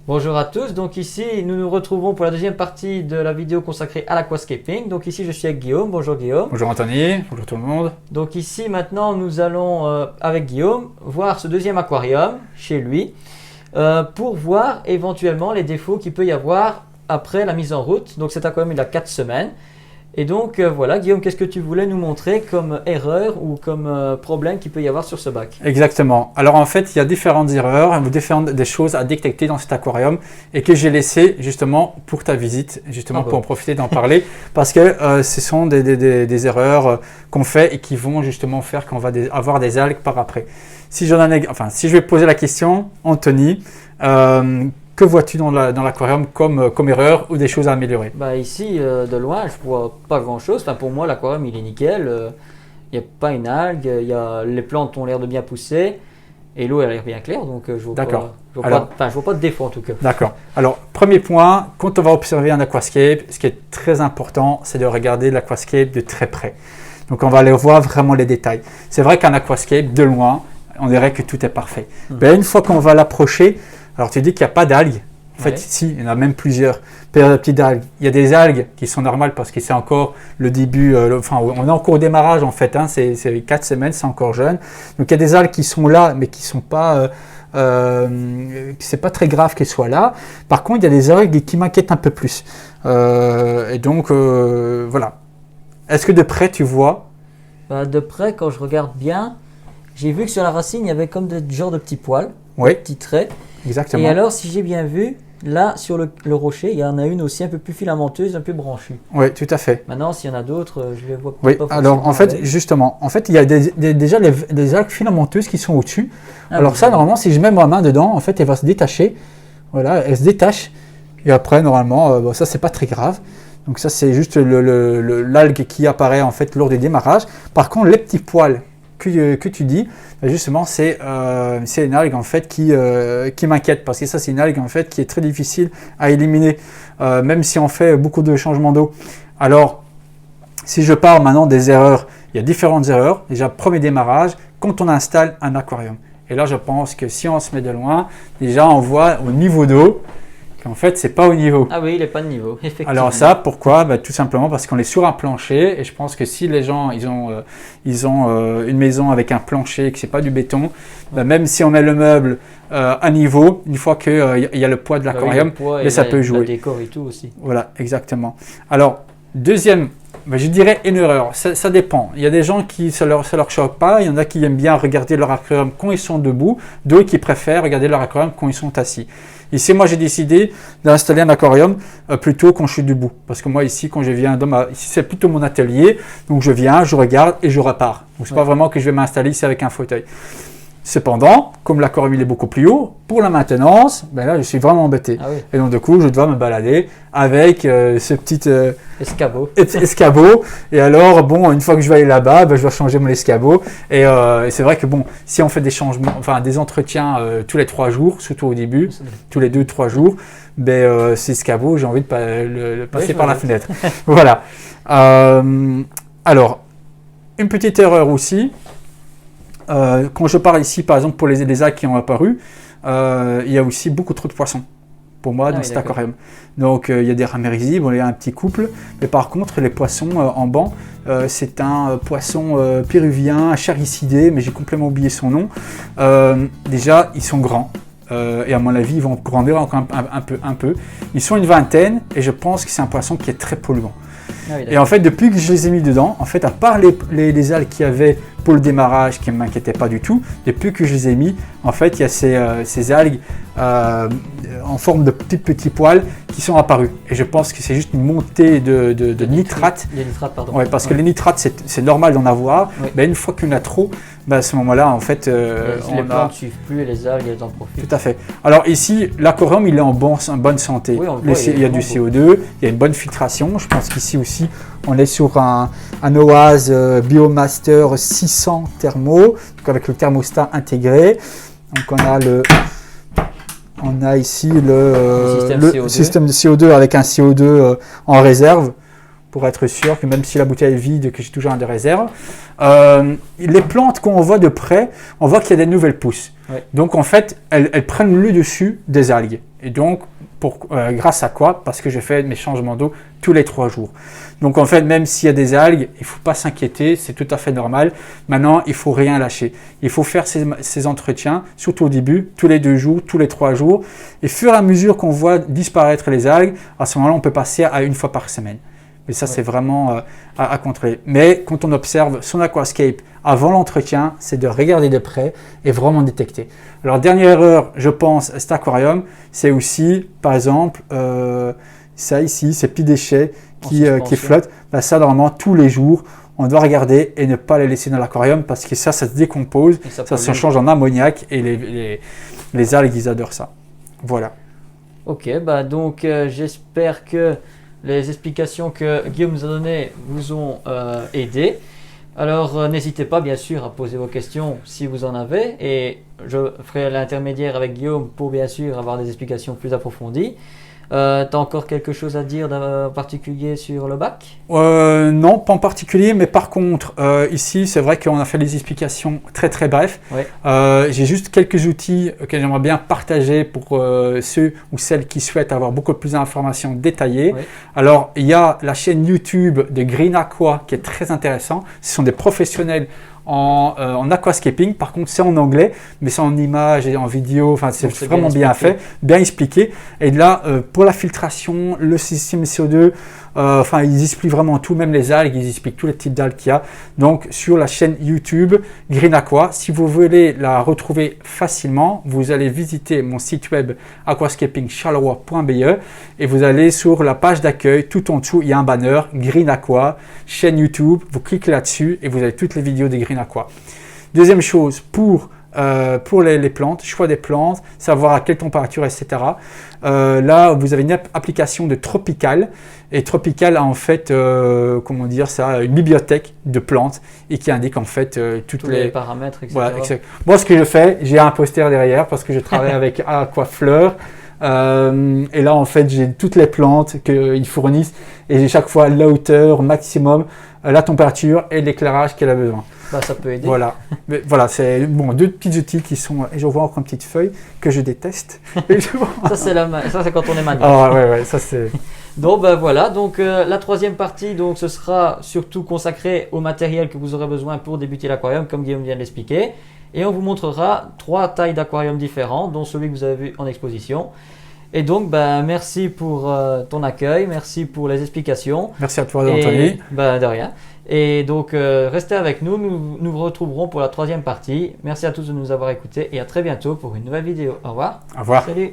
Bonjour à tous, donc ici nous nous retrouvons pour la deuxième partie de la vidéo consacrée à l'aquascaping. Donc ici je suis avec Guillaume, bonjour Guillaume. Bonjour Anthony, bonjour tout le monde. Donc ici maintenant nous allons avec Guillaume voir ce deuxième aquarium chez lui pour voir éventuellement les défauts qu'il peut y avoir après la mise en route. Donc cet aquarium il a 4 semaines. Et donc voilà Guillaume, qu'est-ce que tu voulais nous montrer comme erreur ou comme problème qu'il peut y avoir sur ce bac? Exactement. Alors en fait, il y a différentes erreurs, des choses à détecter dans cet aquarium et que j'ai laissé justement pour ta visite, justement pour en profiter d'en parler, parce que ce sont des erreurs qu'on fait et qui vont justement faire qu'on va avoir des algues par après. Si je vais poser la question, Anthony, que vois-tu dans l'aquarium comme erreur ou des choses à améliorer? Bah ici, de loin, je vois pas grand-chose. Enfin, pour moi, l'aquarium, il est nickel. Il n'y a pas une algue. Les plantes ont l'air de bien pousser. Et l'eau, elle a l'air bien claire. Donc, je vois je vois pas de défaut en tout cas. D'accord. Alors, premier point, quand on va observer un aquascape, ce qui est très important, c'est de regarder l'aquascape de très près. Donc, on va aller voir vraiment les détails. C'est vrai qu'un aquascape, de loin, on dirait que tout est parfait. Mais une fois qu'on va l'approcher, alors tu dis qu'il n'y a pas d'algues. En fait, ici, il y en a même plusieurs petites algues. Il y a des algues qui sont normales parce que c'est encore le début, on est encore au démarrage en fait, c'est 4 semaines, c'est encore jeune. Donc il y a des algues qui sont là, mais qui ne sont pas, c'est pas très grave qu'elles soient là. Par contre, il y a des algues qui m'inquiètent un peu plus. Et donc, voilà. Est-ce que de près, tu vois? De près, quand je regarde bien, j'ai vu que sur la racine, il y avait comme des genres de petits poils, des petits traits. Exactement. Et alors, si j'ai bien vu, là, sur le rocher, il y en a une aussi un peu plus filamenteuse, un peu branchue. Oui, tout à fait. Maintenant, s'il y en a d'autres, je les vois pas. Oui, alors en fait, avec. justement, il y a déjà des algues filamenteuses qui sont au-dessus. Alors ça, normalement, si je mets ma main dedans, en fait, elle va se détacher. Voilà, elle se détache. Et après, normalement, ça, c'est pas très grave. Donc ça, c'est juste l'algue qui apparaît, en fait, lors du démarrage. Par contre, les petits poils que tu dis, justement, c'est une algue en fait qui m'inquiète parce que ça, c'est une algue en fait qui est très difficile à éliminer, même si on fait beaucoup de changements d'eau. Alors, si je parle maintenant des erreurs, il y a différentes erreurs. Déjà, premier démarrage, quand on installe un aquarium. Et là, je pense que si on se met de loin, déjà, on voit au niveau d'eau qu'en fait, c'est pas au niveau. Ah oui, il n'est pas de niveau, effectivement. Alors ça, pourquoi? Tout simplement parce qu'on est sur un plancher et je pense que si les gens ils ont une maison avec un plancher et que c'est pas du béton, même si on met le meuble à niveau, une fois qu'il y a le poids de l'aquarium, ça peut jouer. Le décor et tout aussi. Voilà, exactement. Alors, deuxième, je dirais une erreur, ça dépend. Il y a des gens qui ça leur choque pas, il y en a qui aiment bien regarder leur aquarium quand ils sont debout, d'autres qui préfèrent regarder leur aquarium quand ils sont assis. Ici, moi, j'ai décidé d'installer un aquarium plutôt quand je suis debout. Parce que moi, ici, quand je viens, ici, c'est plutôt mon atelier. Donc, je viens, je regarde et je repars. Donc, c'est pas vraiment que je vais m'installer ici avec un fauteuil. Cependant, comme l'aquarium est beaucoup plus haut, pour la maintenance, là, je suis vraiment embêté. Ah oui. Et donc, du coup, je dois me balader avec ce petit escabeau. Et alors, bon, une fois que je vais aller là-bas, je dois changer mon escabeau. Et c'est vrai que, bon, si on fait des changements, des entretiens tous les 3 jours, surtout au début, tous les 2-3 jours, cet escabeau, j'ai envie de le passer par la fenêtre. Voilà. Alors, une petite erreur aussi. Quand je parle ici, par exemple, pour les algues qui ont apparu, il y a aussi beaucoup trop de poissons, pour moi, dans cet aquarium. Donc, il y a des ramérisies, il y a un petit couple, mais par contre, les poissons en banc, c'est un poisson péruvien, charicidé, mais j'ai complètement oublié son nom. Déjà, ils sont grands. Et à mon avis, ils vont grandir encore un peu. Ils sont une vingtaine, et je pense que c'est un poisson qui est très polluant. Et en fait, depuis que je les ai mis dedans, en fait, à part les algues qu'il y avait pour le démarrage qui ne m'inquiétaient pas du tout, depuis que je les ai mis, en fait, il y a ces algues en forme de petits poils qui sont apparus. Et je pense que c'est juste une montée de nitrates. Les nitrates, pardon. Ouais, parce que les nitrates, c'est normal d'en avoir, mais une fois qu'il y en a trop, à ce moment-là, en fait, les plantes ne suivent plus et les algues, elles en profitent. Tout à fait. Alors ici, l'aquarium, il est en bonne santé. Oui, il y a du CO2, il y a une bonne filtration. Je pense qu'ici aussi, on est sur un OASE Biomaster 600 thermo, donc avec le thermostat intégré. Donc on a ici le système de CO2 avec un CO2 en réserve, pour être sûr que même si la bouteille est vide, que j'ai toujours un de réserve. Les plantes qu'on voit de près, on voit qu'il y a des nouvelles pousses. Ouais. Donc en fait, elles prennent le dessus des algues. Et donc, grâce à quoi? Parce que je fais mes changements d'eau tous les 3 jours. Donc en fait, même s'il y a des algues, il ne faut pas s'inquiéter, c'est tout à fait normal. Maintenant, il ne faut rien lâcher. Il faut faire ces entretiens, surtout au début, tous les 2 jours, tous les 3 jours. Et au fur et à mesure qu'on voit disparaître les algues, à ce moment-là, on peut passer à 1 fois par semaine. Mais ça, c'est vraiment à contrôler. Mais quand on observe son aquascape avant l'entretien, c'est de regarder de près et vraiment détecter. Alors, dernière erreur, je pense, à cet aquarium, c'est aussi, par exemple, ça ici, ces petits déchets qui flottent. Ben, ça, normalement, tous les jours, on doit regarder et ne pas les laisser dans l'aquarium parce que ça se décompose, ça se change en ammoniac et les algues, ils adorent ça. Voilà. Ok, bah donc j'espère que les explications que Guillaume nous a données vous ont aidé. Alors n'hésitez pas bien sûr à poser vos questions si vous en avez et je ferai l'intermédiaire avec Guillaume pour bien sûr avoir des explications plus approfondies. Tu as encore quelque chose à dire d'un particulier sur le bac? Non, pas en particulier, mais par contre, ici, c'est vrai qu'on a fait des explications très très brèves. Ouais. J'ai juste quelques outils que j'aimerais bien partager pour ceux ou celles qui souhaitent avoir beaucoup plus d'informations détaillées. Ouais. Alors, il y a la chaîne YouTube de Green Aqua qui est très intéressant. Ce sont des professionnels en aquascaping, par contre c'est en anglais, mais c'est en images et en vidéo, enfin c'est vraiment bien fait, bien expliqué. Et là, pour la filtration, le système CO2, enfin ils expliquent vraiment tout, même les algues, ils expliquent tous les types d'algues qu'il y a. Donc sur la chaîne YouTube Green Aqua, si vous voulez la retrouver facilement, vous allez visiter mon site web aquascapingcharleroi.be et vous allez sur la page d'accueil, tout en dessous il y a un banner Green Aqua, chaîne YouTube, vous cliquez là-dessus et vous avez toutes les vidéos des Green Aqua. Deuxième chose, pour les plantes, choix des plantes, savoir à quelle température, etc. Là, vous avez une application de Tropical. Et Tropical a en fait, comment dire ça, une bibliothèque de plantes et qui indique en fait tous les paramètres, etc. Voilà, moi, ce que je fais, j'ai un poster derrière parce que je travaille avec Aquafleur. Et là, en fait, j'ai toutes les plantes qu'ils fournissent et j'ai chaque fois la hauteur maximum, la température et l'éclairage qu'elle a besoin. Bah, ça peut aider. Voilà, mais voilà, c'est bon, 2 petits outils qui sont. Et je vois encore une petite feuille que je déteste. Ça, c'est quand on est maniaque. Ah ouais, ça c'est. Donc ben voilà, donc la troisième partie, donc ce sera surtout consacré au matériel que vous aurez besoin pour débuter l'aquarium, comme Guillaume vient de l'expliquer. Et on vous montrera 3 tailles d'aquarium différents, dont celui que vous avez vu en exposition. Et donc, ben, merci pour ton accueil, merci pour les explications. Merci à toi, Anthony. Ben, de rien. Et donc, restez avec nous, nous vous retrouverons pour la 3e partie. Merci à tous de nous avoir écoutés et à très bientôt pour une nouvelle vidéo. Au revoir. Au revoir. Salut.